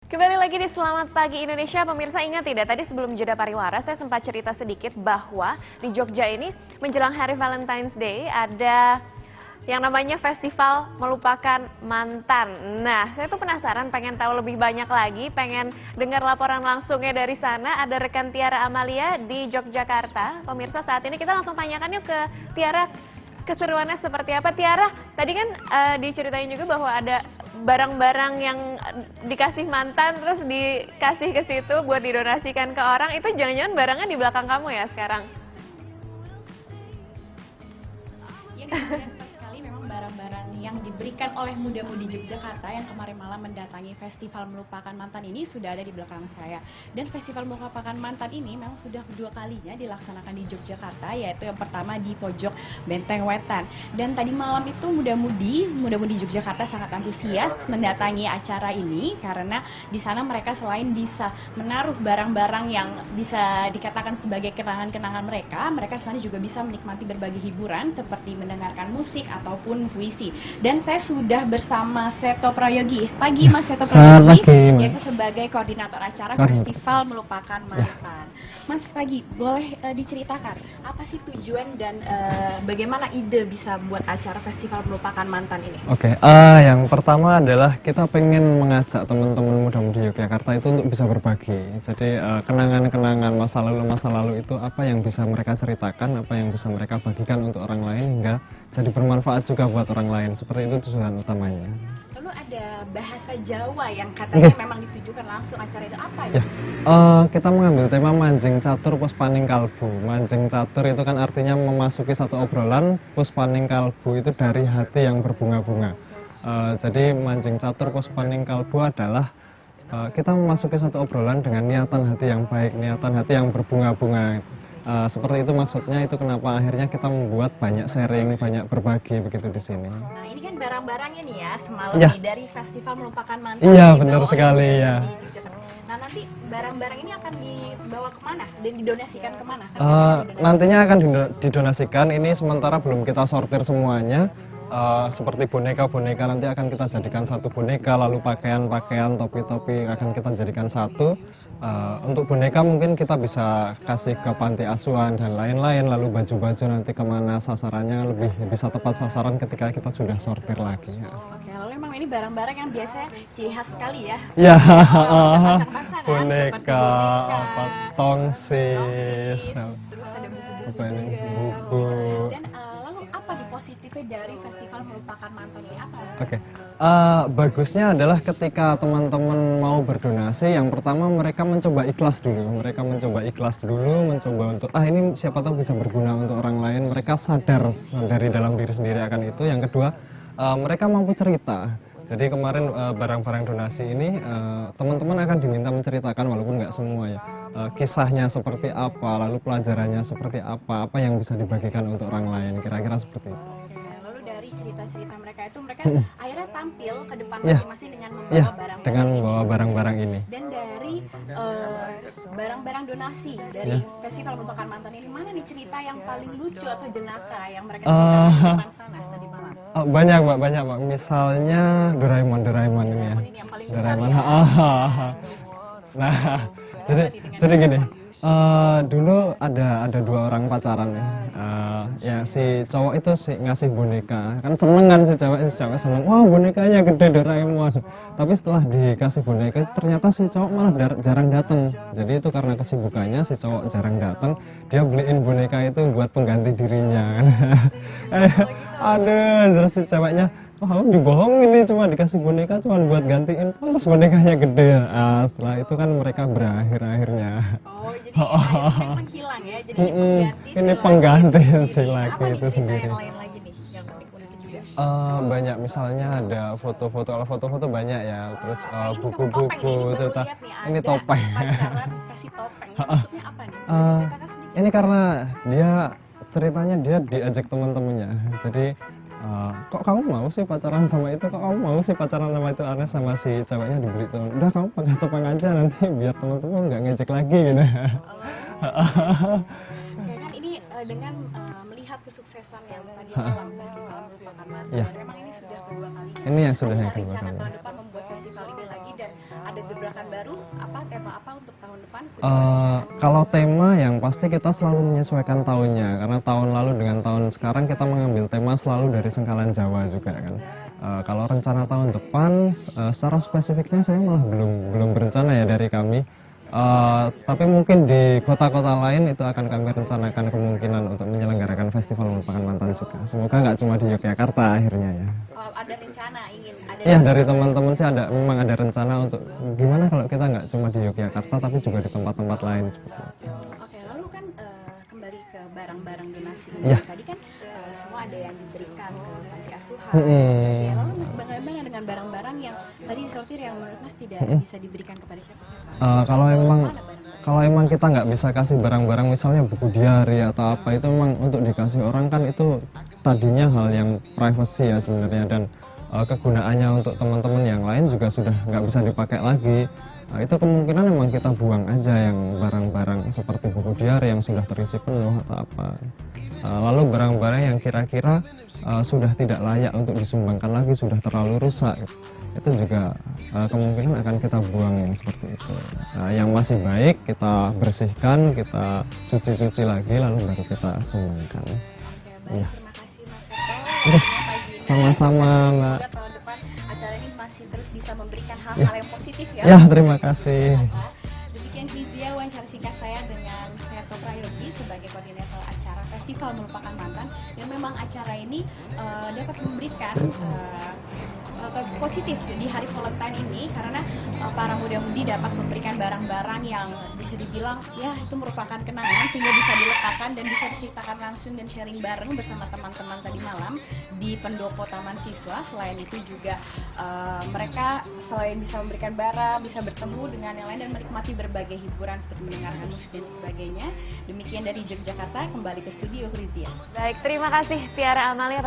Kembali lagi di Selamat Pagi Indonesia, pemirsa ingat tidak tadi sebelum jeda pariwara saya sempat cerita sedikit bahwa di Jogja ini menjelang hari Valentine's Day ada yang namanya Festival Melupakan Mantan. Nah, saya tuh penasaran pengen tahu lebih banyak lagi, pengen dengar laporan langsungnya dari sana. Ada rekan Tiara Amalia di Yogyakarta. Pemirsa saat ini kita langsung tanyakan yuk ke Tiara. Keseruannya seperti apa? Tiara, tadi kan diceritain juga bahwa ada barang-barang yang dikasih mantan terus dikasih ke situ buat didonasikan ke orang. Itu jangan-jangan barangnya di belakang kamu ya sekarang? Yang sekali memang barang-barang yang diberikan oleh muda-mudi Yogyakarta yang kemarin malam mendatangi Festival Melupakan Mantan ini sudah ada di belakang saya. Dan Festival Melupakan Mantan ini memang sudah kedua kalinya dilaksanakan di Yogyakarta, yaitu yang pertama di pojok Benteng Wetan. Dan tadi malam itu muda-mudi Yogyakarta sangat antusias mendatangi acara ini karena di sana mereka selain bisa menaruh barang-barang yang bisa dikatakan sebagai kenangan-kenangan mereka di sana juga bisa menikmati berbagai hiburan seperti mendengarkan musik ataupun puisi. Dan saya sudah bersama Seto Prayogi. Pagi Mas Seto Prayogi, yaitu sebagai koordinator acara Festival Melupakan Mantan. Mas, pagi, boleh diceritakan apa sih tujuan dan bagaimana ide bisa buat acara Festival Melupakan Mantan ini? Oke, yang pertama adalah kita pengen mengajak teman-teman muda-mudi Yogyakarta itu untuk bisa berbagi. Jadi kenangan-kenangan masa lalu itu apa yang bisa mereka ceritakan, apa yang bisa mereka bagikan untuk orang lain hingga jadi bermanfaat juga buat orang lain. Seperti itu tujuan utamanya. Lalu ada bahasa Jawa yang katanya memang ditujukan langsung acara itu, apa ya? Kita mengambil tema mancing catur puspaning kalbu. Mancing catur itu kan artinya memasuki satu obrolan, puspaning kalbu itu dari hati yang berbunga-bunga. Jadi mancing catur puspaning kalbu adalah kita memasuki satu obrolan dengan niatan hati yang baik, niatan hati yang berbunga-bunga. Seperti itu maksudnya, itu kenapa akhirnya kita membuat banyak sharing, banyak berbagi begitu di sini. Nah, ini kan barang-barangnya nih ya semalam Ya. nih dari Festival Melupakan Mantan. Iya, gitu, benar sekali ya. Nah, nanti barang-barang ini akan dibawa kemana dan didonasikan kemana? Nantinya akan didonasikan, ini sementara belum kita sortir semuanya. Seperti boneka-boneka nanti akan kita jadikan satu boneka, lalu pakaian-pakaian, topi-topi akan kita jadikan satu. Untuk boneka mungkin kita bisa kasih ke panti asuhan dan lain-lain, lalu baju-baju nanti kemana sasarannya lebih bisa tepat sasaran ketika kita sudah sortir lagi. Oke, lalu memang ini barang-barang yang biasanya ciri khas sekali ya? Ya, Pasang-pasang kan? boneka, tongsis, Terus ada buku-buku apa ini, juga. buku. Dan lalu apa di positifnya dari Festival Melupakan Mantan ini? Apa? Oke, bagusnya adalah ketika teman-teman mau berdonasi, yang pertama mereka mencoba ikhlas dulu. Mereka mencoba ikhlas dulu, mencoba untuk, ini siapa tahu bisa berguna untuk orang lain. Mereka sadar dari dalam diri sendiri akan itu. Yang kedua, mereka mampu cerita. Jadi kemarin barang-barang donasi ini, teman-teman akan diminta menceritakan, walaupun nggak semua ya. Kisahnya seperti apa, lalu pelajarannya seperti apa yang bisa dibagikan untuk orang lain, kira-kira seperti itu. Dari cerita-cerita mereka itu, mereka akhirnya tampil ke depan Ya. masing-masing dengan membawa barang-barang dengan ini. membawa barang-barang ini. Dan dari barang-barang donasi dari Festival Melupakan Mantan ini, mana nih cerita yang paling lucu atau jenaka yang mereka ceritakan di depan sana tadi malam? Banyak Mbak. Misalnya Doraemon ini ya. Ini yang paling Doraemon. besar ya. Nah, jadi gini. Dulu ada dua orang pacaran ya. Ya si cowok itu ngasih boneka, kan seneng kan si cewek seneng, wah bonekanya gede Doraemon. Tapi setelah dikasih boneka ternyata si cowok malah jarang datang. Jadi itu karena kesibukannya si cowok jarang datang, dia beliin boneka itu buat pengganti dirinya. Aduh, terus si ceweknya, kamu dibohongin nih, cuma dikasih boneka cuma buat gantiin, terus bonekanya gede. Setelah itu kan mereka berakhir akhirnya. Oh, jadi akhirnya menghilang ya. Jadi ini pengganti si Apa laki nih itu cerita sendiri. yang lain lagi nih yang unik-unik juga? Banyak, misalnya ada foto-foto banyak ya, terus Ini sama buku-buku topeng nih, ini baru cerita. lihat nih, Ini ada topeng. pacaran kasih topeng. Maksudnya apa nih? Ceritakan sedikit. Ini karena dia ceritanya dia diajak teman-temannya. Jadi kok kamu mau sih pacaran sama itu? Kok kamu mau sih pacaran sama itu? Aneh, sama si ceweknya dibeli tuh. Udah kamu pakai topeng aja nanti biar teman-teman nggak ngejek lagi gitu. Oke, kan ini dengan melihat kesuksesan yang tadi malam Festival Melupakan Mantan. Ya. Memang ini sudah kedua kalinya. Ini yang sudah yang kedua rencana kali. tahun depan membuat festival ini lagi dan ada gebrakan Kalau tema yang pasti kita selalu menyesuaikan tahunnya, karena tahun lalu dengan tahun sekarang kita mengambil tema selalu dari Sengkalan Jawa juga kan. Kalau rencana tahun depan, secara spesifiknya saya malah belum berencana ya dari kami. Tapi mungkin di kota-kota lain itu akan kami rencanakan kemungkinan untuk menyelenggarakan festival melupakan mantan juga. Semoga nggak cuma di Yogyakarta akhirnya ya. Ada rencana ingin ada. Iya, dari teman-teman sih memang ada rencana untuk gimana kalau kita nggak cuma di Yogyakarta tapi juga di tempat-tempat lain seperti itu. Oke, lalu kan kembali ke barang-barang donasi ini. Iya. Tadi kan semua ada yang diberikan ke panti asuhan. Mm-mm. Ya, lalu bagaimana dengan barang-barang yang tadi disortir yang menurut Mas tidak bisa diberikan kepada siapa? Kalau emang kita nggak bisa kasih barang-barang misalnya buku diari atau apa, itu memang untuk dikasih orang kan itu tadinya hal yang privacy ya sebenarnya, dan kegunaannya untuk teman-teman yang lain juga sudah nggak bisa dipakai lagi. Nah, itu kemungkinan memang kita buang aja yang barang-barang seperti buku diari yang sudah terisi penuh atau apa. Lalu barang-barang yang kira-kira sudah tidak layak untuk disumbangkan lagi, sudah terlalu rusak, itu juga kemungkinan akan kita buang yang seperti itu. Yang masih baik kita bersihkan, kita cuci-cuci lagi, lalu baru kita sumbangkan. Iya. Terima kasih Mas Seto. Oke, sama-sama Mbak. Semoga tahun depan acara ini masih terus bisa memberikan hal-hal yang positif ya. Ya, terima kasih. Demikian Rizia wawancara singkat saya dengan Seto Prayogi sebagai koordinator acara Festival Melupakan Mantan, yang memang acara ini dapat memberikan positif di hari Valentine ini, karena para muda-mudi dapat memberikan barang-barang yang bisa dibilang ya itu merupakan kenangan, sehingga bisa diletakkan dan bisa diceritakan langsung dan sharing bareng bersama teman-teman tadi malam di pendopo Taman Siswa. Selain itu juga mereka selain bisa memberikan barang, bisa bertemu dengan yang lain dan menikmati berbagai hiburan seperti mendengarkan musik dan sebagainya. Demikian dari Yogyakarta, kembali ke studio Rizia. Baik, terima kasih Tiara Amalia.